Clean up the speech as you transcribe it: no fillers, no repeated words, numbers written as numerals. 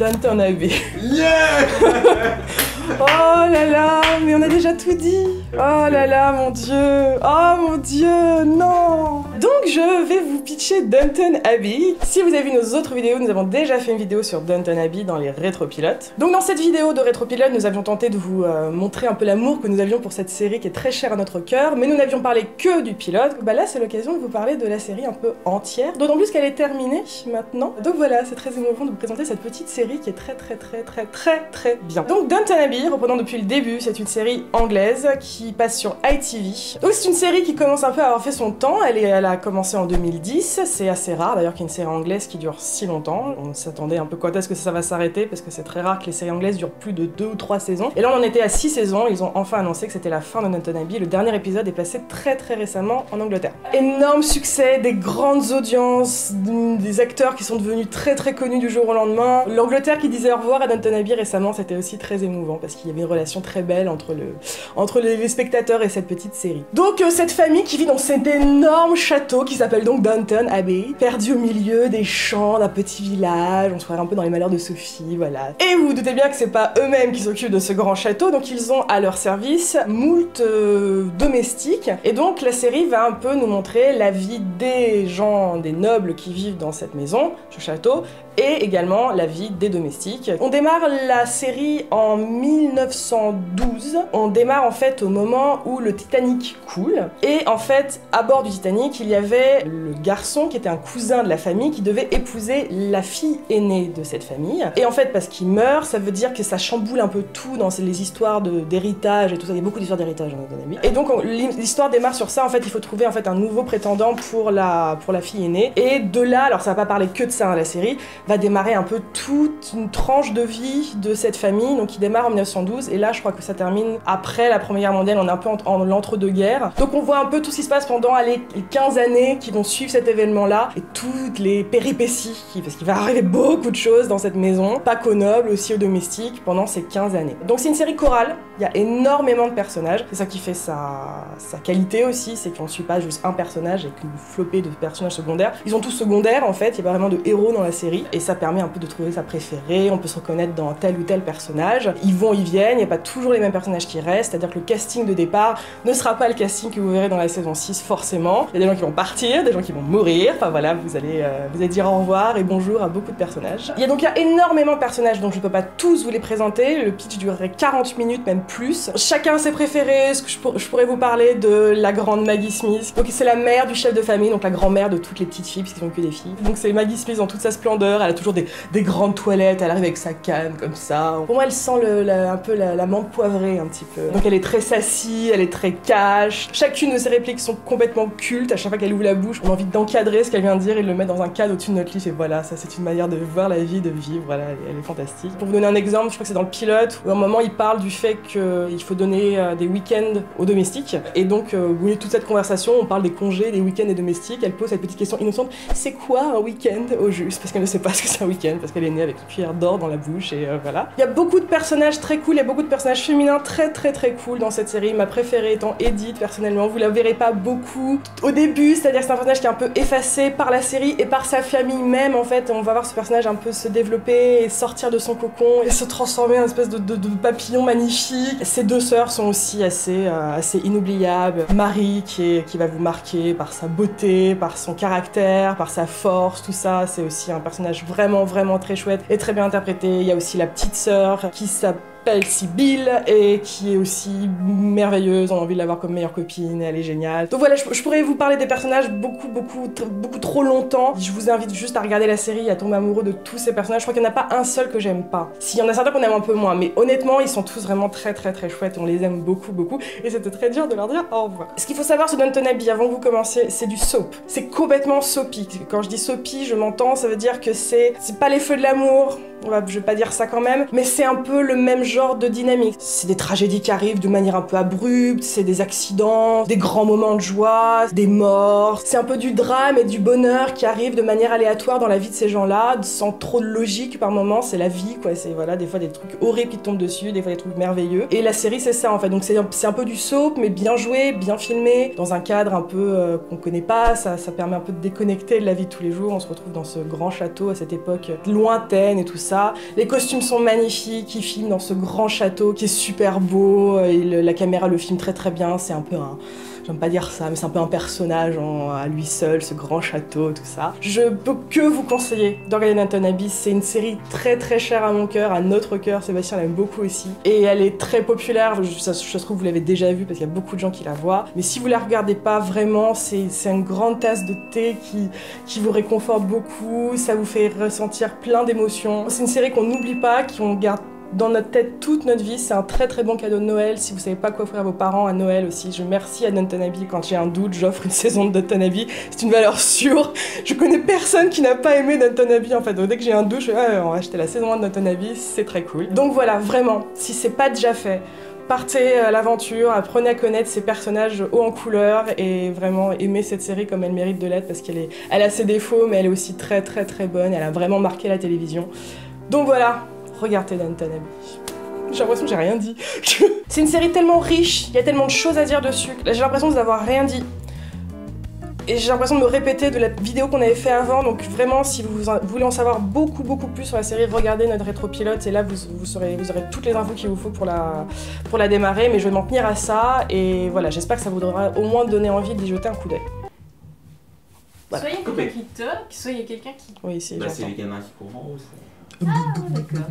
Downton Abbey. Yeah. Oh là là, mais on a déjà tout dit. Oh là là, mon dieu. Oh mon dieu, non. Donc je vais vous pitcher Downton Abbey. Si vous avez vu nos autres vidéos, nous avons déjà fait une vidéo sur Downton Abbey dans les rétropilotes. Donc dans cette vidéo de rétropilote, nous avions tenté de vous montrer un peu l'amour que nous avions pour cette série qui est très chère à notre cœur, mais nous n'avions parlé que du pilote. Bah là, c'est l'occasion de vous parler de la série un peu entière, d'autant plus qu'elle est terminée maintenant. Donc voilà, c'est très émouvant de vous présenter cette petite série qui est très bien. Donc Downton Abbey, reprenons depuis le début, c'est une série anglaise qui passe sur ITV. Donc c'est une série qui commence un peu à avoir fait son temps, elle a commencé en 2010, c'est assez rare d'ailleurs qu'il y ait une série anglaise qui dure si longtemps. On s'attendait un peu quand est-ce que ça va s'arrêter, parce que c'est très rare que les séries anglaises durent plus de 2 ou 3 saisons. Et là on en était à 6 saisons, ils ont enfin annoncé que c'était la fin de Downton Abbey. Le dernier épisode est passé très récemment en Angleterre. Énorme succès, des grandes audiences, des acteurs qui sont devenus très connus du jour au lendemain. L'Angleterre qui disait au revoir à Downton Abbey récemment, c'était aussi très émouvant parce qu'il y avait une relation très belle entre les spectateurs et cette petite série. Donc cette famille qui vit dans cet énorme château qui s'appelle donc Downton Abbey, perdu au milieu des champs d'un petit village, on se croirait un peu dans les malheurs de Sophie, voilà. Et vous vous doutez bien que c'est pas eux-mêmes qui s'occupent de ce grand château, donc ils ont à leur service moult domestiques, et donc la série va un peu nous montrer la vie des gens, des nobles qui vivent dans cette maison, ce château, et également la vie des domestiques. On démarre la série en 1912. On démarre en fait au moment où le Titanic coule. Et en fait, à bord du Titanic, il y avait le garçon qui était un cousin de la famille qui devait épouser la fille aînée de cette famille. Et en fait, parce qu'il meurt, ça veut dire que ça chamboule un peu tout dans les histoires d'héritage et tout ça. Il y a beaucoup d'histoires d'héritage dans notre ami. Et donc l'histoire démarre sur ça. En fait, il faut trouver en fait un nouveau prétendant pour la fille aînée. Et de là, alors ça va pas parler que de ça dans la série, va démarrer un peu toute une tranche de vie de cette famille, donc qui démarre en 1912, et là je crois que ça termine après la Première Guerre mondiale, on est un peu en l'entre-deux-guerres. Donc on voit un peu tout ce qui se passe pendant les 15 années qui vont suivre cet événement-là, et toutes les péripéties, parce qu'il va arriver beaucoup de choses dans cette maison, pas qu'aux nobles, aussi aux domestiques, pendant ces 15 années. Donc c'est une série chorale, il y a énormément de personnages, c'est ça qui fait sa qualité aussi, c'est qu'on ne suit pas juste un personnage avec une flopée de personnages secondaires. Ils sont tous secondaires en fait, il n'y a pas vraiment de héros dans la série, et ça permet un peu de trouver sa préférée, on peut se reconnaître dans tel ou tel personnage. Ils vont, ils viennent, il n'y a pas toujours les mêmes personnages qui restent, c'est-à-dire que le casting de départ ne sera pas le casting que vous verrez dans la saison 6 forcément. Il y a des gens qui vont partir, des gens qui vont mourir, enfin voilà, vous allez dire au revoir et bonjour à beaucoup de personnages. Il y a énormément de personnages, donc je ne peux pas tous vous les présenter, le pitch durerait 40 minutes, même plus. Chacun a ses préférés, je pourrais vous parler de la grande Maggie Smith, donc c'est la mère du chef de famille, donc la grand-mère de toutes les petites filles, puisqu'ils n'ont que des filles. Donc c'est Maggie Smith dans toute sa splendeur, elle a toujours des grandes toilettes, elle arrive avec sa canne comme ça. Pour moi elle sent un peu la menthe poivrée un petit peu. Donc elle est très sassy, elle est très cash. Chacune de ses répliques sont complètement cultes, à chaque fois qu'elle ouvre la bouche, on a envie d'encadrer ce qu'elle vient de dire et de le mettre dans un cadre au-dessus de notre livre, et voilà, ça c'est une manière de voir la vie, de vivre, voilà, elle est fantastique. Pour vous donner un exemple, je crois que c'est dans le pilote, où à un moment il parle du fait qu'il faut donner des week-ends aux domestiques, et donc au bout de toute cette conversation, on parle des congés, des week-ends des domestiques, elle pose cette petite question innocente, c'est quoi un week-end au juste? Parce qu'elle ne sait pas ce que c'est un week-end, parce qu'elle est née avec une cuillère d'or dans la bouche, et voilà. Il y a beaucoup de personnages très cool, il y a beaucoup de personnages féminins très cool dans cette série, ma préférée étant Edith, personnellement, vous la verrez pas beaucoup au début, c'est-à-dire que c'est un personnage qui est un peu effacé par la série et par sa famille même, en fait, on va voir ce personnage un peu se développer et sortir de son cocon et se transformer en une espèce de papillon magnifique. Ses deux sœurs sont aussi assez inoubliables. Marie qui va vous marquer par sa beauté, par son caractère, par sa force, tout ça, c'est aussi un personnage vraiment très chouette et très bien interprété. Il y a aussi la petite sœur qui s'appelle Sibylle et qui est aussi merveilleuse, on a envie de l'avoir comme meilleure copine, elle est géniale. Donc voilà, je pourrais vous parler des personnages beaucoup trop longtemps. Je vous invite juste à regarder la série, à tomber amoureux de tous ces personnages. Je crois qu'il n'y en a pas un seul que j'aime pas. S'il y en a certains qu'on aime un peu moins, mais honnêtement, ils sont tous vraiment très chouettes, on les aime beaucoup et c'était très dur de leur dire au revoir. Ce qu'il faut savoir sur Downton Abbey avant que vous commenciez, c'est du soap. C'est complètement soapy. Quand je dis soapy, je m'entends, ça veut dire que c'est pas les feux de l'amour, je vais pas dire ça quand même, mais c'est un peu le même genre de dynamique. C'est des tragédies qui arrivent de manière un peu abrupte, c'est des accidents, des grands moments de joie, des morts. C'est un peu du drame et du bonheur qui arrivent de manière aléatoire dans la vie de ces gens-là, sans trop de logique par moments, c'est la vie quoi, c'est voilà, des fois des trucs horribles qui tombent dessus, des fois des trucs merveilleux. Et la série c'est ça en fait, donc c'est un peu du soap, mais bien joué, bien filmé, dans un cadre un peu qu'on connaît pas, ça permet un peu de déconnecter de la vie de tous les jours, on se retrouve dans ce grand château à cette époque lointaine et tout ça. ça. Les costumes sont magnifiques, il filme dans ce grand château qui est super beau, et la caméra le filme très très bien, c'est un peu un... J'aime pas dire ça, mais c'est un peu un personnage à lui seul, ce grand château, tout ça. Je peux que vous conseiller de regarder Downton Abbey, c'est une série très très chère à mon cœur, à notre cœur, Sébastien l'aime beaucoup aussi. Et elle est très populaire, ça se trouve vous l'avez déjà vue parce qu'il y a beaucoup de gens qui la voient. Mais si vous la regardez pas vraiment, c'est une grande tasse de thé qui vous réconforte beaucoup, ça vous fait ressentir plein d'émotions. C'est une série qu'on n'oublie pas, qu'on garde dans notre tête toute notre vie, c'est un très très bon cadeau de Noël. Si vous savez pas quoi offrir à vos parents à Noël aussi, je merci à Downton Abbey. Quand j'ai un doute, j'offre une saison de Downton Abbey. C'est une valeur sûre. Je connais personne qui n'a pas aimé Downton Abbey en fait. Donc, dès que j'ai un doute, je fais on va acheter la saison 1 de Downton Abbey, c'est très cool. Donc voilà, vraiment, si c'est pas déjà fait, partez à l'aventure, apprenez à connaître ces personnages haut en couleur et vraiment aimez cette série comme elle mérite de l'être parce elle a ses défauts mais elle est aussi très très très bonne. Elle a vraiment marqué la télévision. Donc voilà. Regardez Downton Abbey. J'ai l'impression que j'ai rien dit. C'est une série tellement riche, il y a tellement de choses à dire dessus. Là, j'ai l'impression d'avoir rien dit. Et j'ai l'impression de me répéter de la vidéo qu'on avait fait avant. Donc vraiment, si vous voulez en savoir beaucoup plus sur la série, regardez notre rétropilote. Et là, vous aurez toutes les infos qu'il vous faut pour la démarrer. Mais je vais m'en tenir à ça. Et voilà, j'espère que ça vous donnera au moins donner envie d'y jeter un coup d'œil. Voilà. Soit il y a quelqu'un qui toque, soit il y a quelqu'un qui... Oui, c'est les gamins qui courent en haut. Ah, d'accord.